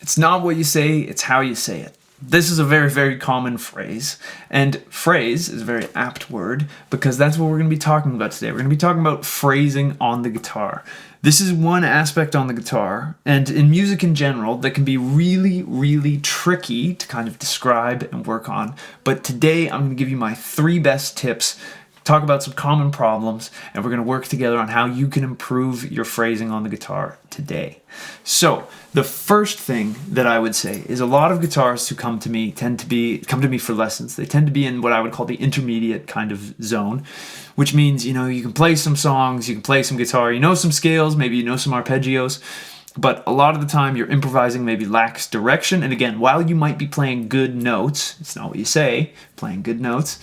It's not what you say, it's how you say it. This is a very, very common phrase, and phrase is a very apt word because that's what we're going to be talking about today. We're going to be talking about phrasing on the guitar. This is one aspect on the guitar, and in music in general, that can be really, really tricky to kind of describe and work on. But today, I'm going to give you my 3 best tips, talk about some common problems, and we're going to work together on how you can improve your phrasing on the guitar today. So, the first thing that I would say is a lot of guitarists who come to me come to me for lessons. They tend to be in what I would call the intermediate kind of zone, which means, you can play some songs, you can play some guitar, you know some scales, maybe you know some arpeggios, but a lot of the time your improvising maybe lacks direction. And again, while you might be playing good notes, it's not what you say, playing good notes,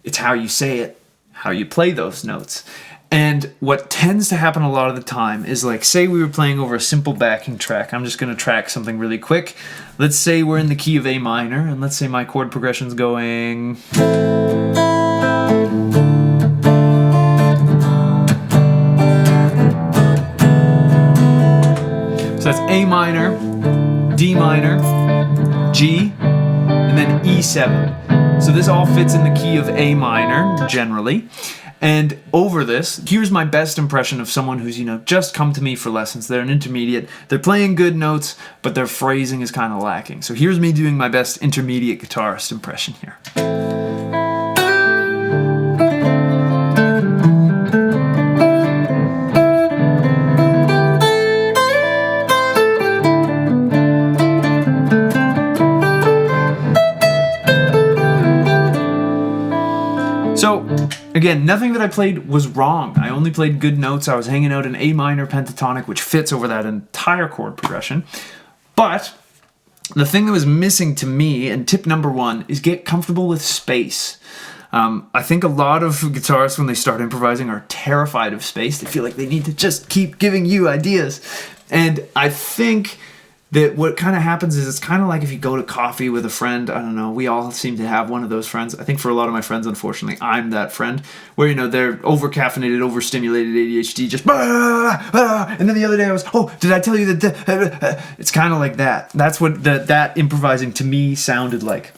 it's how you say it, how you play those notes. And what tends to happen a lot of the time is, like, say we were playing over a simple backing track. I'm just going to track something really quick. Let's say we're in the key of A minor, and let's say my chord progression's going... So that's A minor, D minor, G, and then E7. So this all fits in the key of A minor, generally. And over this, here's my best impression of someone who's, just come to me for lessons. They're an intermediate. They're playing good notes, but their phrasing is kind of lacking. So here's me doing my best intermediate guitarist impression here. So, again, nothing that I played was wrong. I only played good notes. I was hanging out an A minor pentatonic, which fits over that entire chord progression. But the thing that was missing to me, and tip number 1, is get comfortable with space. I think a lot of guitarists, when they start improvising, are terrified of space. They feel like they need to just keep giving you ideas. And I think that what kind of happens is it's kind of like if you go to coffee with a friend. I don't know, we all seem to have one of those friends. I think for a lot of my friends, unfortunately, I'm that friend where, they're over-caffeinated, overstimulated ADHD, just and then the other day I was, did I tell you that it's kind of like that. That's what that improvising to me sounded like.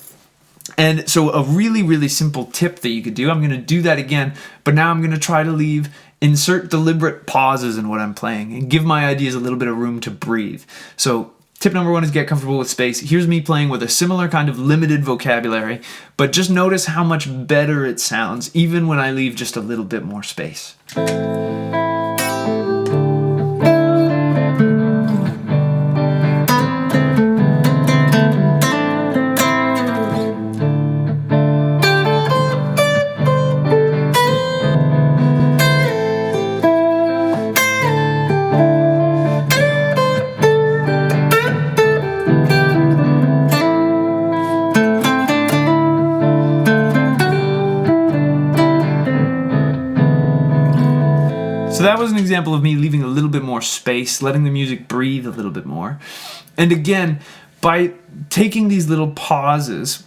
And so a really, really simple tip that you could do, I'm going to do that again, but now I'm going to try to insert deliberate pauses in what I'm playing and give my ideas a little bit of room to breathe. So tip number 1 is get comfortable with space. Here's me playing with a similar kind of limited vocabulary, but just notice how much better it sounds, even when I leave just a little bit more space. So that was an example of me leaving a little bit more space, letting the music breathe a little bit more. And again, by taking these little pauses,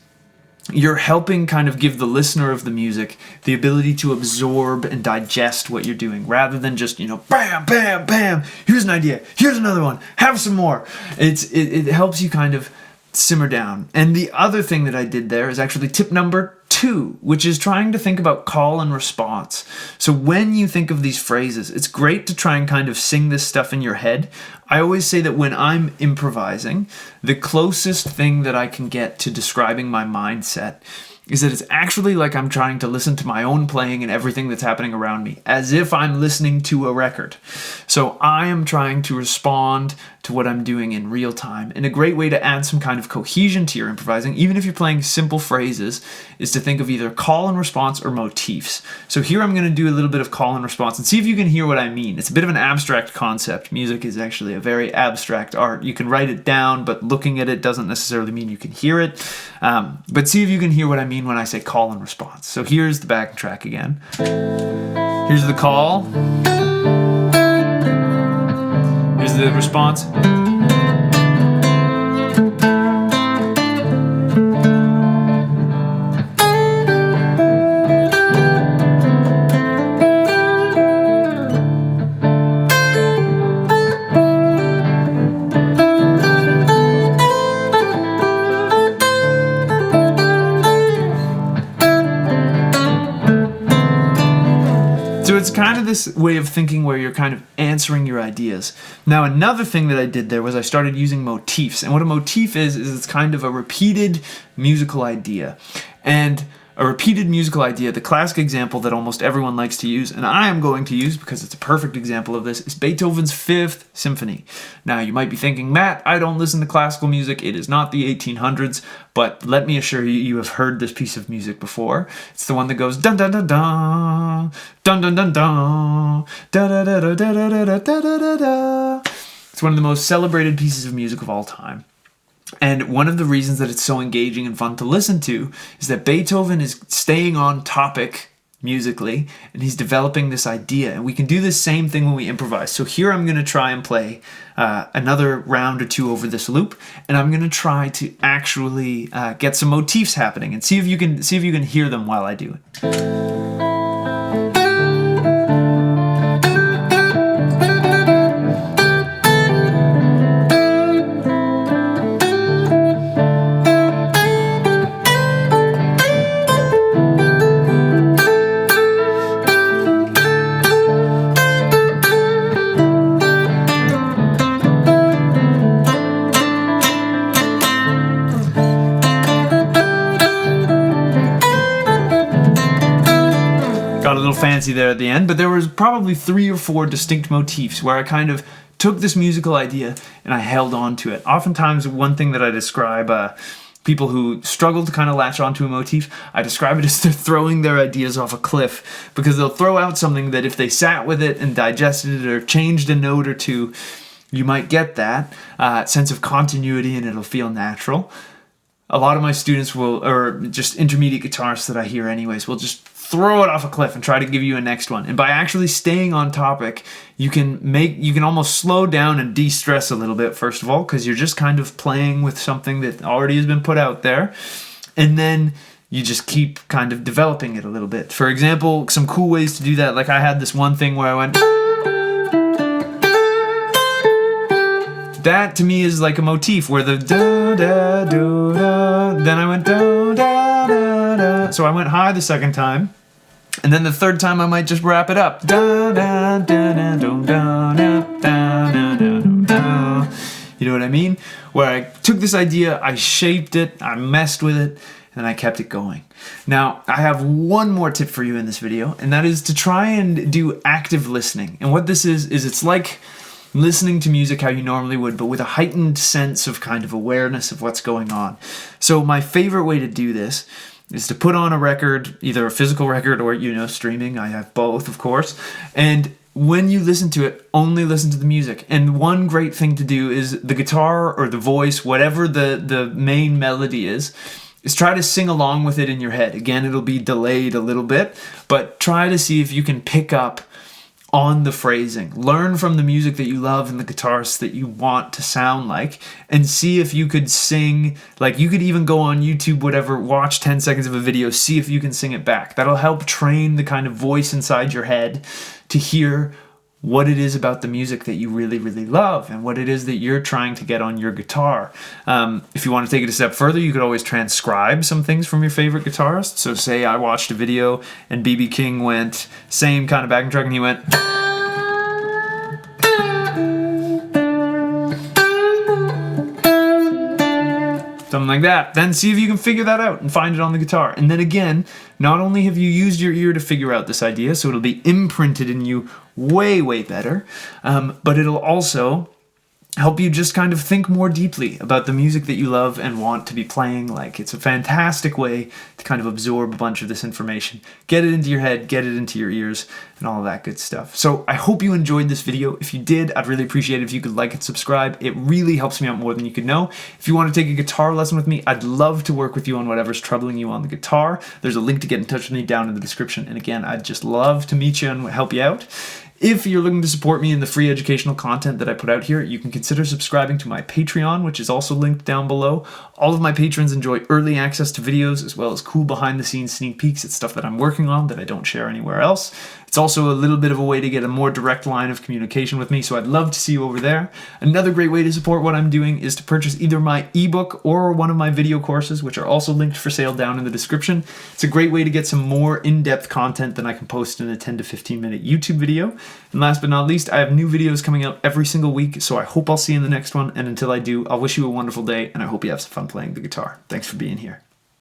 you're helping kind of give the listener of the music the ability to absorb and digest what you're doing, rather than just, bam, bam, bam, here's an idea, here's another one, have some more. It helps you kind of simmer down. And the other thing that I did there is actually tip number 2, which is trying to think about call and response. So when you think of these phrases, it's great to try and kind of sing this stuff in your head. I always say that when I'm improvising, the closest thing that I can get to describing my mindset is that it's actually like I'm trying to listen to my own playing and everything that's happening around me, as if I'm listening to a record. So I am trying to respond to what I'm doing in real time. And a great way to add some kind of cohesion to your improvising, even if you're playing simple phrases, is to think of either call and response or motifs. So here I'm going to do a little bit of call and response and see if you can hear what I mean. It's a bit of an abstract concept. Music is actually a very abstract art. You can write it down, but looking at it doesn't necessarily mean you can hear it. But see if you can hear what I mean when I say call and response. So here's the backing track again. Here's the call. Here's the response. it's kind of this way of thinking where you're kind of answering your ideas. Now, another thing that I did there was I started using motifs. And what a motif is it's kind of a repeated musical idea. And a repeated musical idea, the classic example that almost everyone likes to use, and I am going to use because it's a perfect example of this, is Beethoven's Fifth Symphony. Now, you might be thinking, Matt, I don't listen to classical music. It is not the 1800s, but let me assure you, you have heard this piece of music before. It's the one that goes dun dun dun dun, dun dun dun dun, da da da da da da da da da da. It's one of the most celebrated pieces of music of all time. And one of the reasons that it's so engaging and fun to listen to is that Beethoven is staying on topic musically, and he's developing this idea. And we can do the same thing when we improvise. So here I'm going to try and play another round or two over this loop, and I'm going to try to actually get some motifs happening and see if you can hear them while I do it. Got a little fancy there at the end, but there was probably 3 or 4 distinct motifs where I kind of took this musical idea and I held on to it. Oftentimes, one thing that I describe people who struggle to kind of latch onto a motif, I describe it as they're throwing their ideas off a cliff, because they'll throw out something that if they sat with it and digested it or changed a note or two, you might get that sense of continuity and it'll feel natural. A lot of my students will, or just intermediate guitarists that I hear anyways, will just throw it off a cliff and try to give you a next one. And by actually staying on topic, you can almost slow down and de-stress a little bit, first of all, because you're just kind of playing with something that already has been put out there. And then you just keep kind of developing it a little bit. For example, some cool ways to do that, like I had this one thing where I went... That to me is like a motif where the da da do da, then I went da da da da. So I went high the second time, and then the third time I might just wrap it up. Da da da da do da da da da da da. You know what I mean? Where I took this idea, I shaped it, I messed with it, and I kept it going. Now, I have one more tip for you in this video, and that is to try and do active listening. And what this is it's like listening to music how you normally would, but with a heightened sense of kind of awareness of what's going on. So my favorite way to do this is to put on a record, either a physical record or, streaming. I have both, of course. And when you listen to it, only listen to the music. And one great thing to do is the guitar or the voice, whatever the main melody is try to sing along with it in your head. Again, it'll be delayed a little bit, but try to see if you can pick up on the phrasing. Learn from the music that you love and the guitarists that you want to sound like, and see if you could sing. Like, you could even go on YouTube, whatever, watch 10 seconds of a video, see if you can sing it back. That'll help train the kind of voice inside your head to hear what it is about the music that you really, really love and what it is that you're trying to get on your guitar. If you want to take it a step further, you could always transcribe some things from your favorite guitarist. So say I watched a video and B.B. King went, same kind of backing track, and he went... something like that. Then see if you can figure that out and find it on the guitar. And then again, not only have you used your ear to figure out this idea, so it'll be imprinted in you way, way better, but it'll also help you just kind of think more deeply about the music that you love and want to be playing. Like, it's a fantastic way to kind of absorb a bunch of this information, get it into your head, get it into your ears, and all of that good stuff. So I hope you enjoyed this video. If you did, I'd really appreciate it if you could like and subscribe. It really helps me out more than you could know. If you want to take a guitar lesson with me, I'd love to work with you on whatever's troubling you on the guitar. There's a link to get in touch with me down in the description. And again, I'd just love to meet you and help you out. If you're looking to support me in the free educational content that I put out here, you can consider subscribing to my Patreon, which is also linked down below. All of my patrons enjoy early access to videos, as well as cool behind-the-scenes sneak peeks at stuff that I'm working on that I don't share anywhere else. It's also a little bit of a way to get a more direct line of communication with me, so I'd love to see you over there. Another great way to support what I'm doing is to purchase either my ebook or one of my video courses, which are also linked for sale down in the description. It's a great way to get some more in-depth content than I can post in a 10 to 15 minute YouTube video. And last but not least, I have new videos coming out every single week, so I hope I'll see you in the next one. And until I do, I'll wish you a wonderful day, and I hope you have some fun playing the guitar. Thanks for being here.